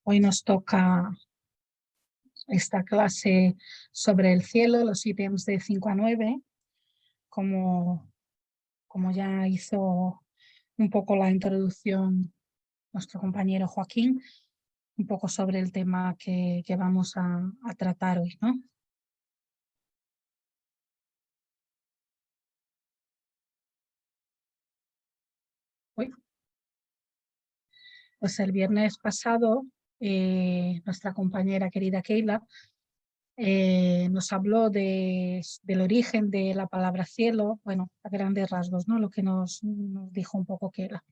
Hoy nos toca esta clase sobre el cielo, los ítems de 5 a 9, como ya hizo un poco la introducción nuestro compañero Joaquín, un poco sobre el tema que vamos a tratar hoy, ¿no? Hoy. Pues el viernes pasado, nuestra compañera querida Keila nos habló del origen de la palabra cielo, bueno, a grandes rasgos, ¿no? Lo que nos dijo un poco Keila,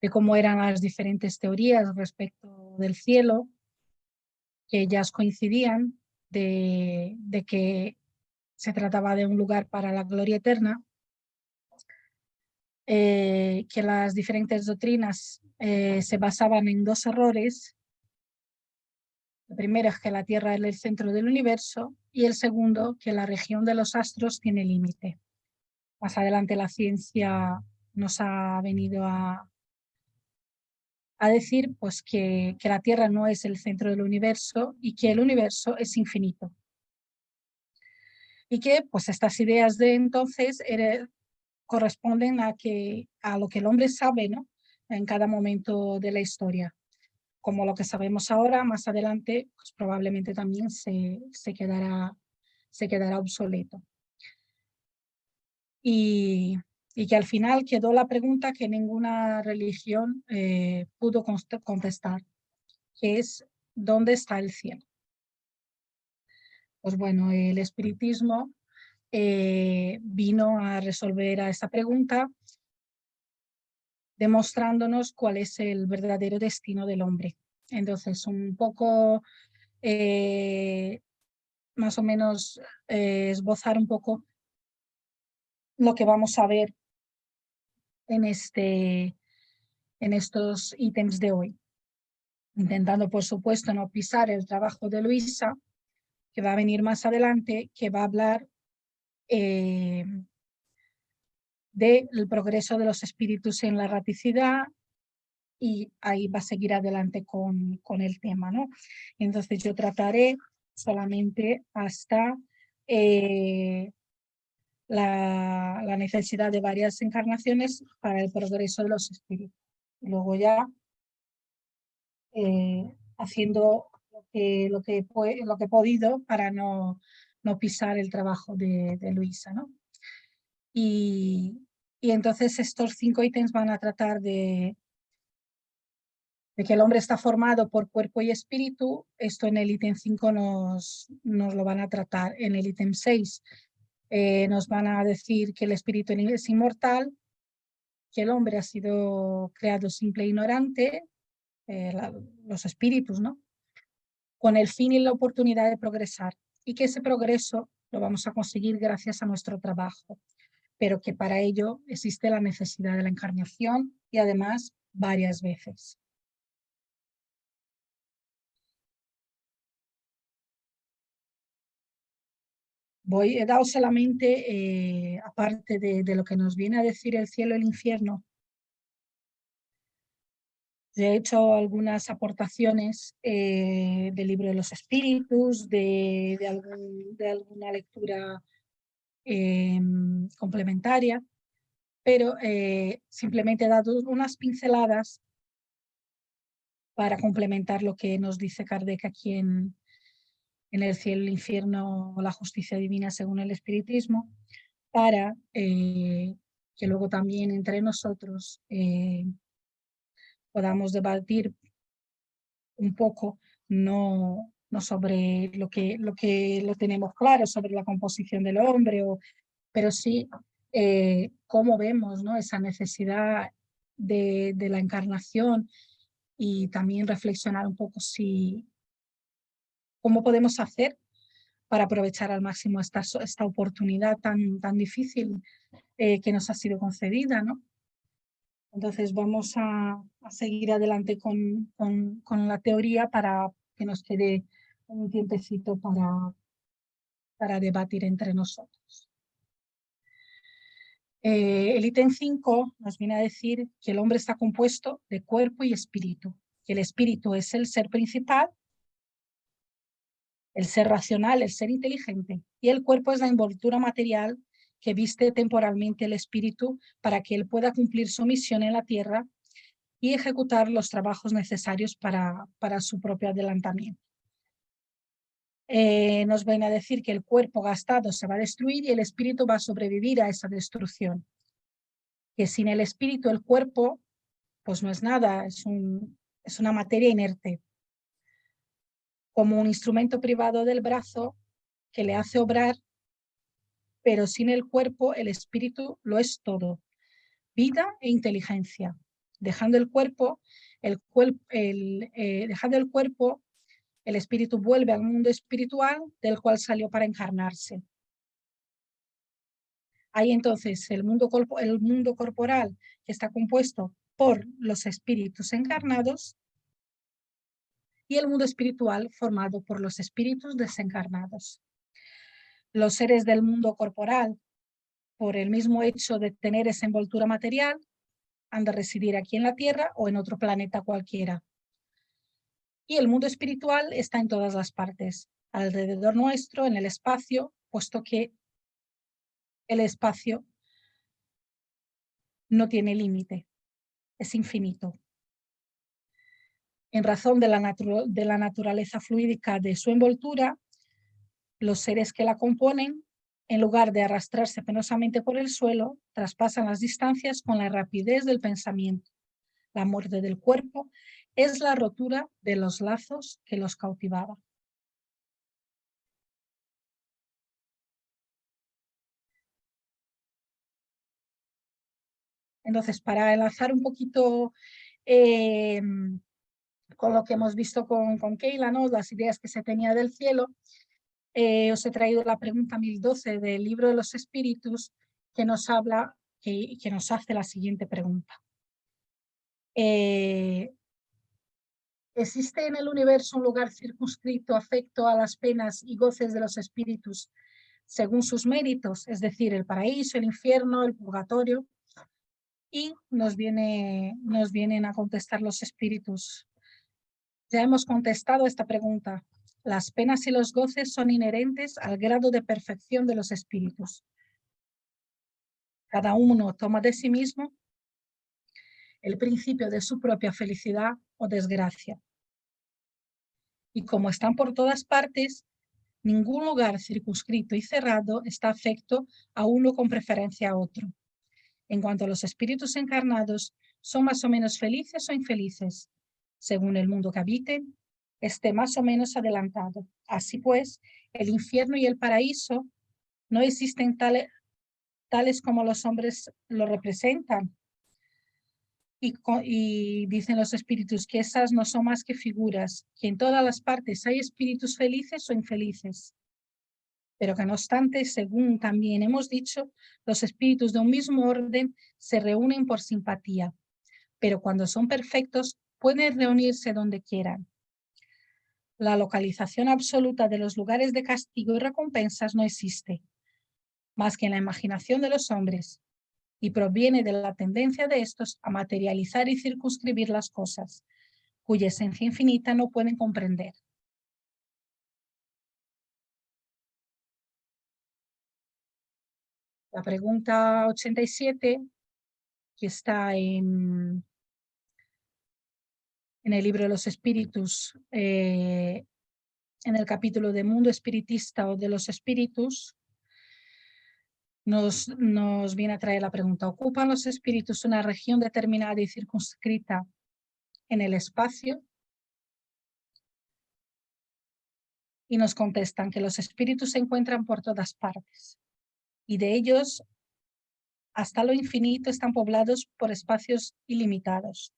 de cómo eran las diferentes teorías respecto del cielo, que ellas coincidían de que se trataba de un lugar para la gloria eterna, que las diferentes doctrinas se basaban en dos errores. El primero es que la Tierra es el centro del universo y el segundo, que la región de los astros tiene límite. Más adelante la ciencia nos ha venido a decir pues, que la Tierra no es el centro del universo y que el universo es infinito. Y que pues, estas ideas de entonces corresponden a lo que el hombre sabe, ¿no? En cada momento de la historia. Como lo que sabemos ahora, más adelante pues, probablemente también se quedará obsoleto. Y que al final quedó la pregunta que ninguna religión pudo contestar, que es ¿dónde está el cielo? Pues bueno, el espiritismo vino a resolver a esa pregunta demostrándonos cuál es el verdadero destino del hombre. Entonces, un poco, más o menos, esbozar un poco lo que vamos a ver en estos ítems de hoy. Intentando, por supuesto, no pisar el trabajo de Luisa, que va a venir más adelante, que va a hablar del progreso de los espíritus en la erraticidad, y ahí va a seguir adelante con el tema, ¿no? Entonces yo trataré solamente hasta la necesidad de varias encarnaciones para el progreso de los espíritus. Luego ya haciendo lo que he podido para no pisar el trabajo de Luisa, ¿no? Y entonces estos 5 ítems van a tratar de que el hombre está formado por cuerpo y espíritu. Esto en el ítem 5 nos lo van a tratar. En el ítem 6 nos van a decir que el espíritu es inmortal, que el hombre ha sido creado simple e ignorante, los espíritus, ¿no? Con el fin y la oportunidad de progresar, y que ese progreso lo vamos a conseguir gracias a nuestro trabajo, pero que para ello existe la necesidad de la encarnación y además varias veces. He dado solamente, aparte de lo que nos viene a decir el cielo y el infierno, he hecho algunas aportaciones del libro de los espíritus, de alguna lectura complementaria, pero simplemente he dado unas pinceladas para complementar lo que nos dice Kardec aquí en el cielo, el infierno, la justicia divina según el espiritismo, para que luego también entre nosotros podamos debatir un poco, no sobre lo que lo tenemos claro, sobre la composición del hombre, pero sí cómo vemos, ¿no? Esa necesidad de la encarnación, y también reflexionar un poco cómo podemos hacer para aprovechar al máximo esta oportunidad tan difícil que nos ha sido concedida, ¿no? Entonces vamos a seguir adelante con la teoría para que nos quede un tiempecito para debatir entre nosotros. El ítem 5 nos viene a decir que el hombre está compuesto de cuerpo y espíritu. que el espíritu es el ser principal, el ser racional, el ser inteligente, y el cuerpo es la envoltura material que viste temporalmente el espíritu para que él pueda cumplir su misión en la tierra y ejecutar los trabajos necesarios para su propio adelantamiento. Nos viene a decir que el cuerpo gastado se va a destruir y el espíritu va a sobrevivir a esa destrucción. Que sin el espíritu el cuerpo pues no es nada, es una materia inerte, como un instrumento privado del brazo que le hace obrar, pero sin el cuerpo el espíritu lo es todo, vida e inteligencia. Dejando el cuerpo, dejando el cuerpo, el espíritu vuelve al mundo espiritual del cual salió para encarnarse. Hay entonces el mundo corporal, que está compuesto por los espíritus encarnados, y el mundo espiritual formado por los espíritus desencarnados. Los seres del mundo corporal, por el mismo hecho de tener esa envoltura material, han de residir aquí en la Tierra o en otro planeta cualquiera. Y el mundo espiritual está en todas las partes, alrededor nuestro, en el espacio, puesto que el espacio no tiene límite, es infinito. En razón de la naturaleza fluídica de su envoltura, los seres que la componen, en lugar de arrastrarse penosamente por el suelo, traspasan las distancias con la rapidez del pensamiento. La muerte del cuerpo es la rotura de los lazos que los cautivaba. Entonces, para enlazar un poquito con lo que hemos visto con Keila, ¿no? Las ideas que se tenía del cielo, os he traído la pregunta 1012 del libro de los espíritus, que nos habla, que nos hace la siguiente pregunta. ¿Existe en el universo un lugar circunscrito afecto a las penas y goces de los espíritus según sus méritos? Es decir, el paraíso, el infierno, el purgatorio. Y nos vienen a contestar los espíritus. Ya hemos contestado esta pregunta. Las penas y los goces son inherentes al grado de perfección de los espíritus. Cada uno toma de sí mismo el principio de su propia felicidad o desgracia. Y como están por todas partes, ningún lugar circunscrito y cerrado está afecto a uno con preferencia a otro. En cuanto a los espíritus encarnados, son más o menos felices o infelices, según el mundo que habiten, esté más o menos adelantado. Así pues, el infierno y el paraíso no existen tales como los hombres lo representan. Y dicen los espíritus que esas no son más que figuras, que en todas las partes hay espíritus felices o infelices. Pero que no obstante, según también hemos dicho, los espíritus de un mismo orden se reúnen por simpatía, pero cuando son perfectos pueden reunirse donde quieran. La localización absoluta de los lugares de castigo y recompensas no existe, más que en la imaginación de los hombres, y proviene de la tendencia de estos a materializar y circunscribir las cosas, cuya esencia infinita no pueden comprender. La pregunta 87, que está en el libro de los espíritus, en el capítulo de Mundo Espiritista o de los Espíritus, nos viene a traer la pregunta: ¿ocupan los espíritus una región determinada y circunscrita en el espacio? Y nos contestan que los espíritus se encuentran por todas partes y de ellos hasta lo infinito están poblados por espacios ilimitados.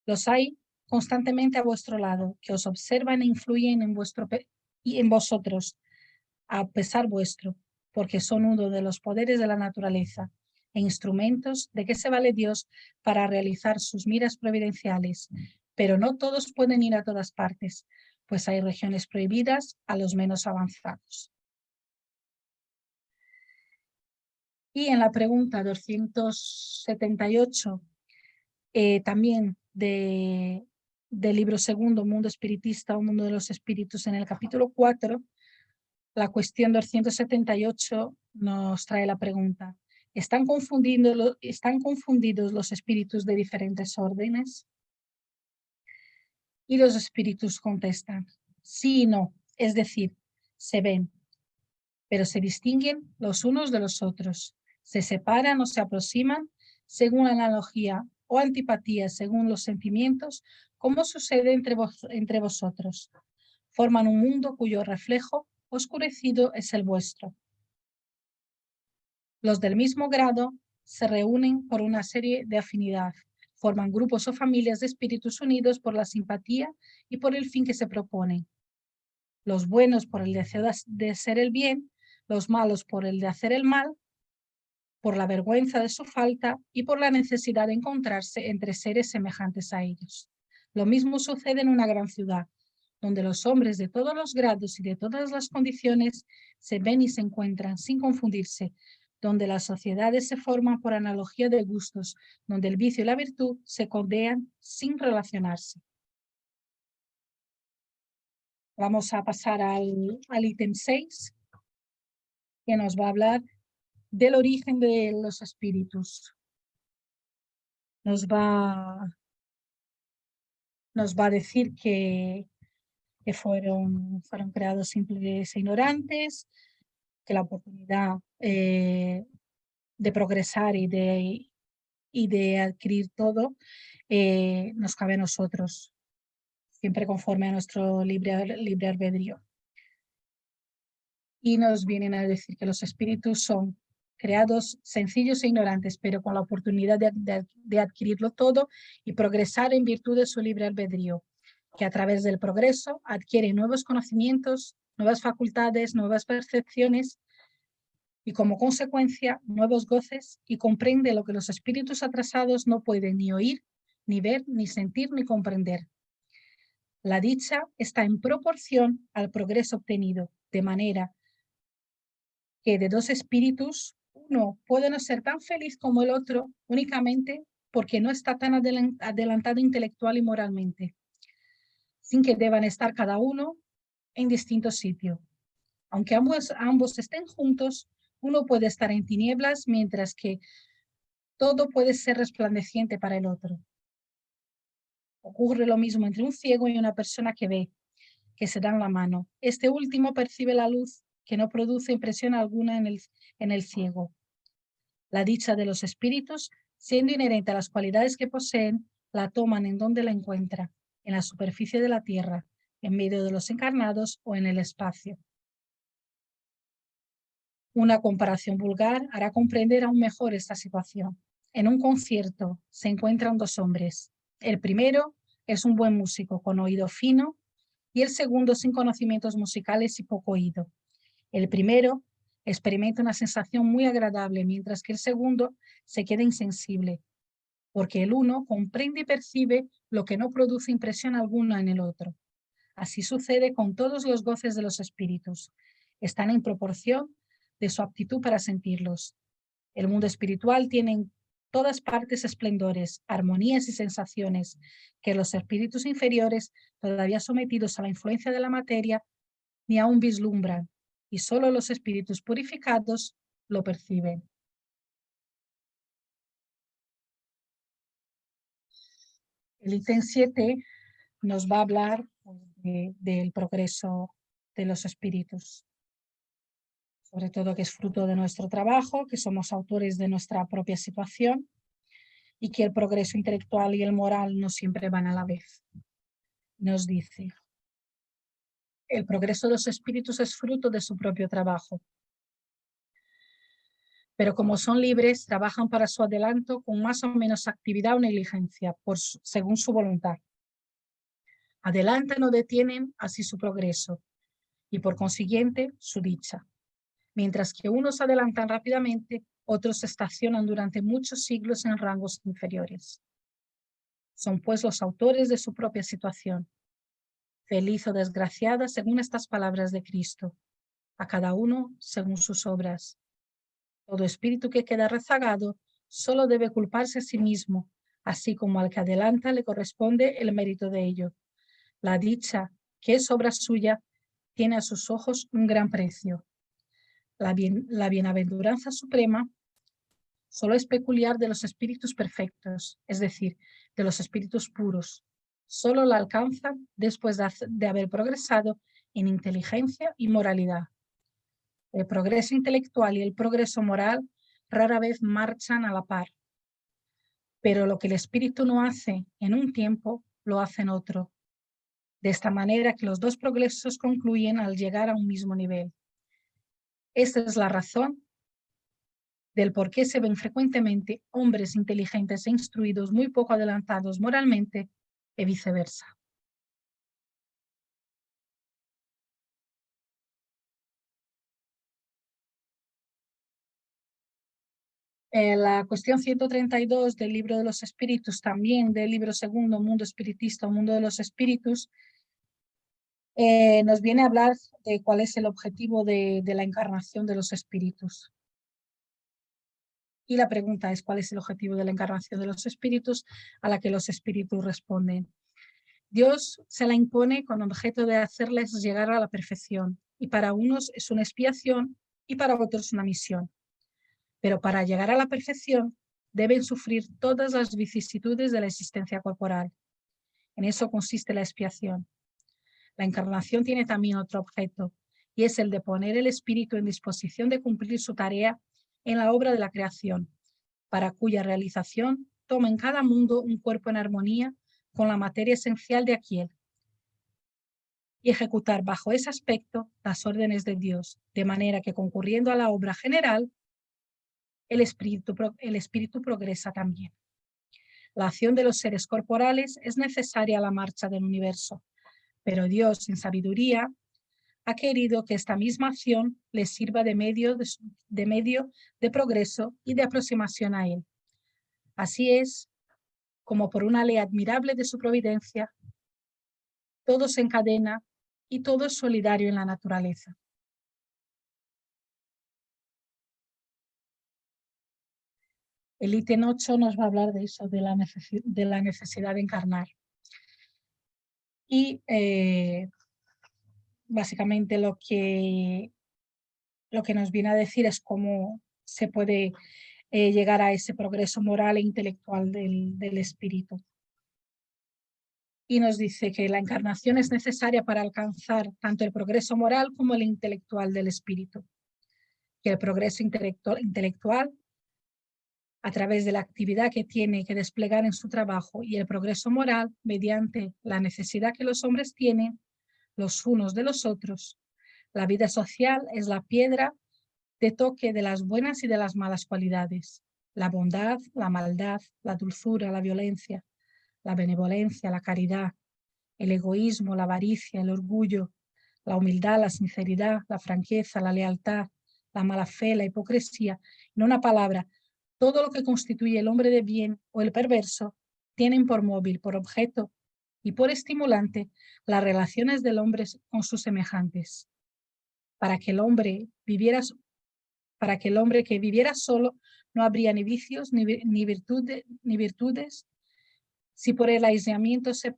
Los hay constantemente a vuestro lado, que os observan e influyen en vosotros, a pesar vuestro, porque son uno de los poderes de la naturaleza e instrumentos de que se vale Dios para realizar sus miras providenciales. Pero no todos pueden ir a todas partes, pues hay regiones prohibidas a los menos avanzados. Y en la pregunta 278, también de del libro segundo, Mundo Espiritista o Mundo de los Espíritus, en el capítulo 4, la cuestión 278 nos trae la pregunta: ¿están confundidos los espíritus de diferentes órdenes? Y los espíritus contestan: sí y no, es decir, se ven, pero se distinguen los unos de los otros, se separan o se aproximan según la analogía o antipatía según los sentimientos, como sucede entre vosotros. Forman un mundo cuyo reflejo oscurecido es el vuestro. Los del mismo grado se reúnen por una serie de afinidad, forman grupos o familias de espíritus unidos por la simpatía y por el fin que se proponen. Los buenos por el deseo de hacer el bien, los malos por el de hacer el mal, por la vergüenza de su falta y por la necesidad de encontrarse entre seres semejantes a ellos. Lo mismo sucede en una gran ciudad, donde los hombres de todos los grados y de todas las condiciones se ven y se encuentran sin confundirse, donde las sociedades se forman por analogía de gustos, donde el vicio y la virtud se codean sin relacionarse. Vamos a pasar al ítem 6, que nos va a hablar del origen de los espíritus. Nos va a decir que fueron creados simples e ignorantes, que la oportunidad de progresar y de adquirir todo nos cabe a nosotros, siempre conforme a nuestro libre albedrío. Y nos vienen a decir que los espíritus son creados sencillos e ignorantes, pero con la oportunidad de adquirirlo todo y progresar en virtud de su libre albedrío, que a través del progreso adquieren nuevos conocimientos, nuevas facultades, nuevas percepciones y como consecuencia nuevos goces, y comprende lo que los espíritus atrasados no pueden ni oír, ni ver, ni sentir, ni comprender. La dicha está en proporción al progreso obtenido, de manera que de dos espíritus, uno puede no ser tan feliz como el otro únicamente porque no está tan adelantado intelectual y moralmente, sin que deban estar cada uno en distinto sitio. Aunque ambos estén juntos, uno puede estar en tinieblas, mientras que todo puede ser resplandeciente para el otro. Ocurre lo mismo entre un ciego y una persona que ve, que se dan la mano. Este último percibe la luz que no produce impresión alguna en el ciego. La dicha de los espíritus, siendo inherente a las cualidades que poseen, la toman en donde la encuentra, en la superficie de la tierra, en medio de los encarnados o en el espacio. Una comparación vulgar hará comprender aún mejor esta situación. En un concierto se encuentran dos hombres. El primero es un buen músico con oído fino y el segundo sin conocimientos musicales y poco oído. El primero experimenta una sensación muy agradable, mientras que el segundo se queda insensible, porque el uno comprende y percibe lo que no produce impresión alguna en el otro. Así sucede con todos los goces de los espíritus. Están en proporción de su aptitud para sentirlos. El mundo espiritual tiene en todas partes esplendores, armonías y sensaciones que los espíritus inferiores, todavía sometidos a la influencia de la materia, ni aún vislumbran, y solo los espíritus purificados lo perciben. El ítem 7 nos va a hablar del progreso de los espíritus, sobre todo que es fruto de nuestro trabajo, que somos autores de nuestra propia situación y que el progreso intelectual y el moral no siempre van a la vez. Nos dice: el progreso de los espíritus es fruto de su propio trabajo, pero como son libres, trabajan para su adelanto con más o menos actividad o negligencia, según su voluntad. Adelantan o detienen así su progreso y por consiguiente su dicha. Mientras que unos adelantan rápidamente, otros se estacionan durante muchos siglos en rangos inferiores. Son pues los autores de su propia situación, feliz o desgraciada según estas palabras de Cristo, a cada uno según sus obras. Todo espíritu que queda rezagado solo debe culparse a sí mismo, así como al que adelanta le corresponde el mérito de ello. La dicha, que es obra suya, tiene a sus ojos un gran precio. La bienaventuranza suprema solo es peculiar de los espíritus perfectos, es decir, de los espíritus puros. Solo la alcanzan después de haber progresado en inteligencia y moralidad. El progreso intelectual y el progreso moral rara vez marchan a la par, pero lo que el espíritu no hace en un tiempo, lo hace en otro. De esta manera que los dos progresos concluyen al llegar a un mismo nivel. Esta es la razón del por qué se ven frecuentemente hombres inteligentes e instruidos muy poco adelantados moralmente y viceversa. La cuestión 132 del libro de los espíritus, también del libro segundo, Mundo Espiritista o Mundo de los Espíritus, nos viene a hablar de cuál es el objetivo de la encarnación de los espíritus. Y la pregunta es, ¿cuál es el objetivo de la encarnación de los espíritus? A la que los espíritus responden. Dios se la impone con objeto de hacerles llegar a la perfección, y para unos es una expiación y para otros una misión. Pero para llegar a la perfección deben sufrir todas las vicisitudes de la existencia corporal. En eso consiste la expiación. La encarnación tiene también otro objeto, y es el de poner el espíritu en disposición de cumplir su tarea en la obra de la creación, para cuya realización toma en cada mundo un cuerpo en armonía con la materia esencial de aquel, y ejecutar bajo ese aspecto las órdenes de Dios, de manera que concurriendo a la obra general, el espíritu progresa también. La acción de los seres corporales es necesaria a la marcha del universo, pero Dios, en sabiduría, ha querido que esta misma acción les sirva de medio de progreso y de aproximación a Él. Así es, como por una ley admirable de su providencia, todo se encadena y todo es solidario en la naturaleza. El ítem 8 nos va a hablar de eso, de la necesidad de encarnar. Y básicamente lo que nos viene a decir es cómo se puede llegar a ese progreso moral e intelectual del espíritu. Y nos dice que la encarnación es necesaria para alcanzar tanto el progreso moral como el intelectual del espíritu. Que el progreso intelectual, a través de la actividad que tiene que desplegar en su trabajo, y el progreso moral, mediante la necesidad que los hombres tienen los unos de los otros. La vida social es la piedra de toque de las buenas y de las malas cualidades. La bondad, la maldad, la dulzura, la violencia, la benevolencia, la caridad, el egoísmo, la avaricia, el orgullo, la humildad, la sinceridad, la franqueza, la lealtad, la mala fe, la hipocresía. En una palabra, todo lo que constituye el hombre de bien o el perverso tienen por móvil, por objeto y por estimulante las relaciones del hombre con sus semejantes. Para que el hombre que viviera solo no habría ni vicios ni virtudes, si por el aislamiento se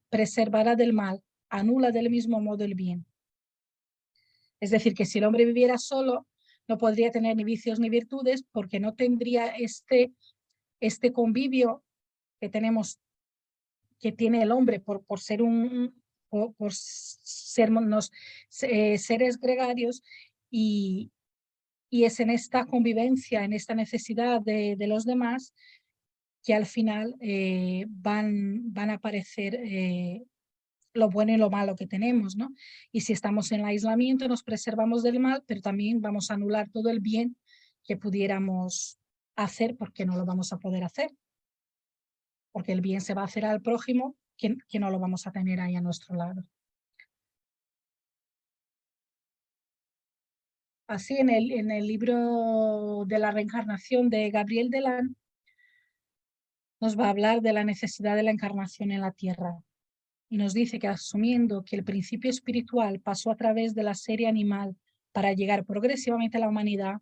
preservará del mal, anula del mismo modo el bien. Es decir, que si el hombre viviera solo, no podría tener ni vicios ni virtudes, porque no tendría este convivio que tiene el hombre por ser sernos seres gregarios, y es en esta convivencia, en esta necesidad de los demás, que al final van a aparecer lo bueno y lo malo que tenemos, ¿no? Y si estamos en el aislamiento nos preservamos del mal, pero también vamos a anular todo el bien que pudiéramos hacer, porque no lo vamos a poder hacer, porque el bien se va a hacer al prójimo, que no lo vamos a tener ahí a nuestro lado. Así en el libro de la reencarnación de Gabriel Delan nos va a hablar de la necesidad de la encarnación en la tierra. Y nos dice que, asumiendo que el principio espiritual pasó a través de la serie animal para llegar progresivamente a la humanidad,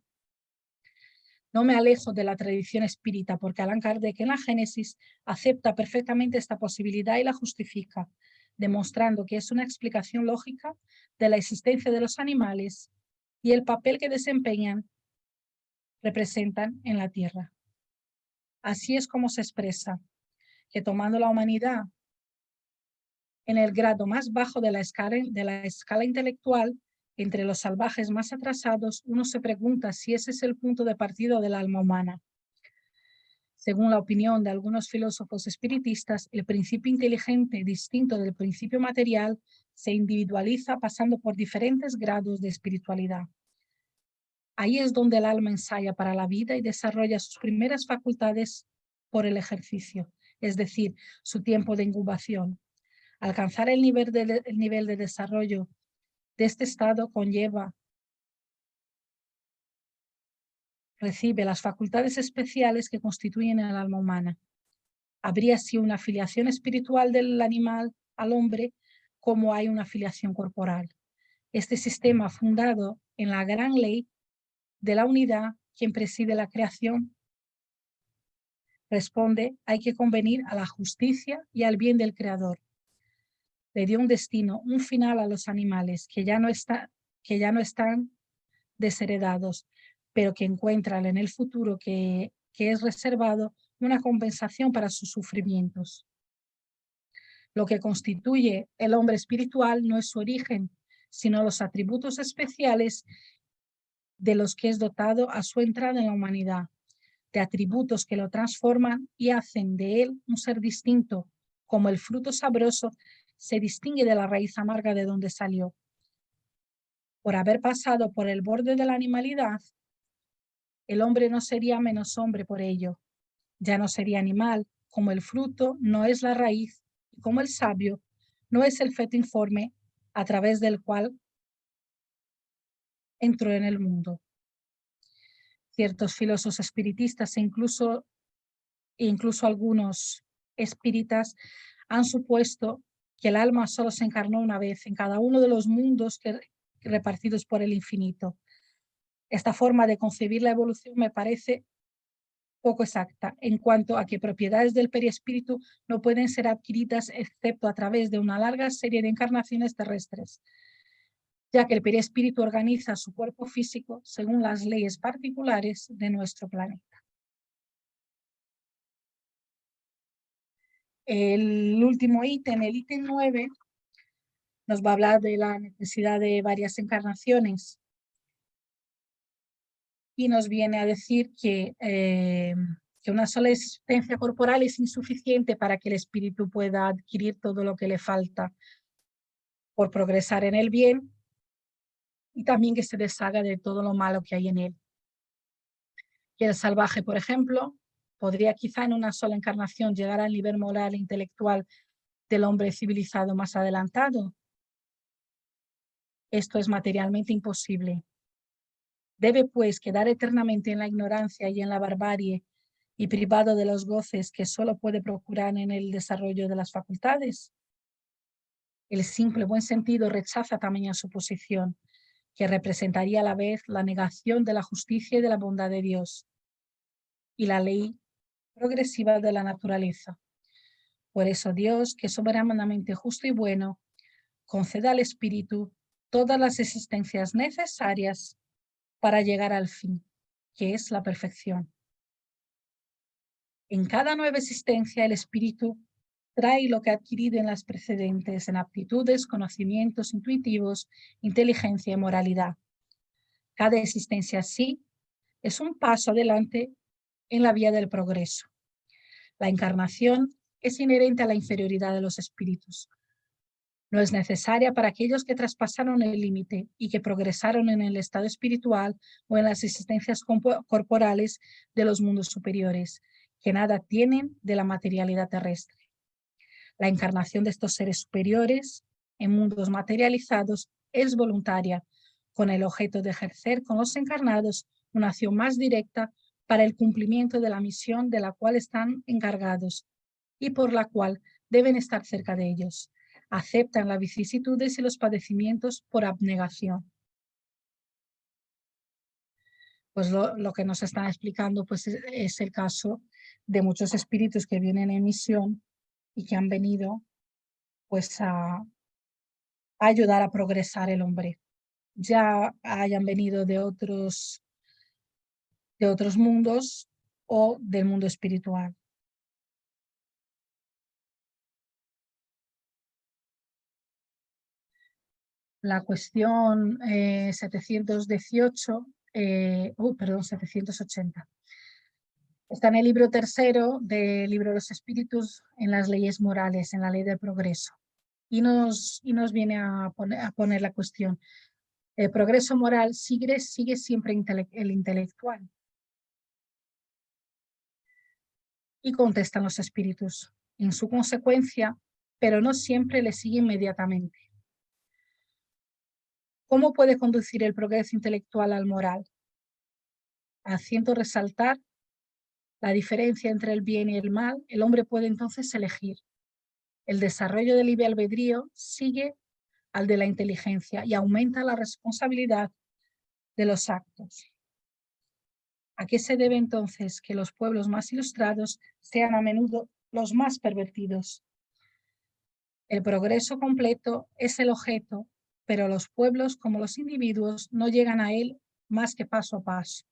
No me alejo de la tradición espírita porque Allan Kardec en la Génesis acepta perfectamente esta posibilidad y la justifica, demostrando que es una explicación lógica de la existencia de los animales y el papel que representan en la Tierra. Así es como se expresa que tomando la humanidad en el grado más bajo de la escala intelectual, entre los salvajes más atrasados, uno se pregunta si ese es el punto de partida del alma humana. Según la opinión de algunos filósofos espiritistas, el principio inteligente, distinto del principio material, se individualiza pasando por diferentes grados de espiritualidad. Ahí es donde el alma ensaya para la vida y desarrolla sus primeras facultades por el ejercicio, es decir, su tiempo de incubación. Alcanzar el nivel de desarrollo de este estado recibe las facultades especiales que constituyen el alma humana. Habría así una filiación espiritual del animal al hombre como hay una filiación corporal. Este sistema fundado en la gran ley de la unidad, quien preside la creación, responde, hay que convenir a la justicia y al bien del creador. Le dio un destino, un final a los animales que ya no están desheredados, pero que encuentran en el futuro que es reservado una compensación para sus sufrimientos. Lo que constituye el hombre espiritual no es su origen, sino los atributos especiales de los que es dotado a su entrada en la humanidad, de atributos que lo transforman y hacen de él un ser distinto, como el fruto sabroso se distingue de la raíz amarga de donde salió. Por haber pasado por el borde de la animalidad, el hombre no sería menos hombre por ello. Ya no sería animal, como el fruto no es la raíz, y como el sabio no es el feto informe a través del cual entró en el mundo. Ciertos filósofos espiritistas e incluso algunos espíritas han supuesto que el alma solo se encarnó una vez en cada uno de los mundos repartidos por el infinito. Esta forma de concebir la evolución me parece poco exacta en cuanto a que propiedades del perispíritu no pueden ser adquiridas excepto a través de una larga serie de encarnaciones terrestres, ya que el perispíritu organiza su cuerpo físico según las leyes particulares de nuestro planeta. El último ítem, el ítem 9, nos va a hablar de la necesidad de varias encarnaciones y nos viene a decir que una sola existencia corporal es insuficiente para que el espíritu pueda adquirir todo lo que le falta por progresar en el bien y también que se deshaga de todo lo malo que hay en él. Y el salvaje, por ejemplo, podría quizá en una sola encarnación llegar al nivel moral e intelectual del hombre civilizado más adelantado. Esto es materialmente imposible. Debe, pues, quedar eternamente en la ignorancia y en la barbarie y privado de los goces que solo puede procurar en el desarrollo de las facultades. El simple buen sentido rechaza tamaña suposición, que representaría a la vez la negación de la justicia y de la bondad de Dios y la ley progresiva de la naturaleza. Por eso Dios, que es soberanamente justo y bueno, conceda al espíritu todas las existencias necesarias para llegar al fin, que es la perfección. En cada nueva existencia el espíritu trae lo que ha adquirido en las precedentes, en aptitudes, conocimientos intuitivos, inteligencia y moralidad. Cada existencia así es un paso adelante en la vía del progreso. La encarnación es inherente a la inferioridad de los espíritus. No es necesaria para aquellos que traspasaron el límite y que progresaron en el estado espiritual o en las existencias corporales de los mundos superiores, que nada tienen de la materialidad terrestre. La encarnación de estos seres superiores en mundos materializados es voluntaria, con el objeto de ejercer con los encarnados una acción más directa para el cumplimiento de la misión de la cual están encargados y por la cual deben estar cerca de ellos. Aceptan las vicisitudes y los padecimientos por abnegación. pues lo que nos están explicando pues es el caso de muchos espíritus que vienen en misión y que han venido pues a ayudar a progresar el hombre. Ya hayan venido de otros mundos o del mundo espiritual. La cuestión 718, perdón, 780. Está en el libro tercero del libro de los espíritus, en las leyes morales, en la ley del progreso. Y nos viene a poner la cuestión. El progreso moral sigue siempre el intelectual. Y contestan los espíritus, en su consecuencia, pero no siempre le sigue inmediatamente. ¿Cómo puede conducir el progreso intelectual al moral? Haciendo resaltar la diferencia entre el bien y el mal, el hombre puede entonces elegir. El desarrollo del libre albedrío sigue al de la inteligencia y aumenta la responsabilidad de los actos. ¿A qué se debe entonces que los pueblos más ilustrados sean a menudo los más pervertidos? El progreso completo es el objeto, pero los pueblos como los individuos no llegan a él más que paso a paso.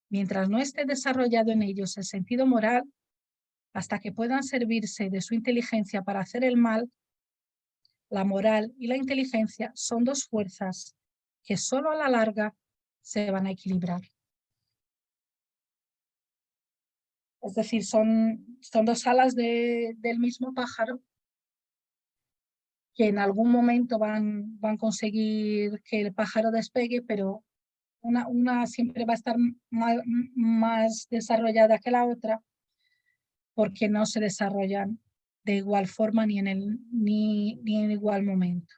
Mientras no esté desarrollado en ellos el sentido moral, hasta que puedan servirse de su inteligencia para hacer el mal, la moral y la inteligencia son dos fuerzas que solo a la larga se van a equilibrar. Es decir, son dos alas del mismo pájaro que en algún momento van a conseguir que el pájaro despegue, pero una siempre va a estar más desarrollada que la otra porque no se desarrollan de igual forma ni en igual momento.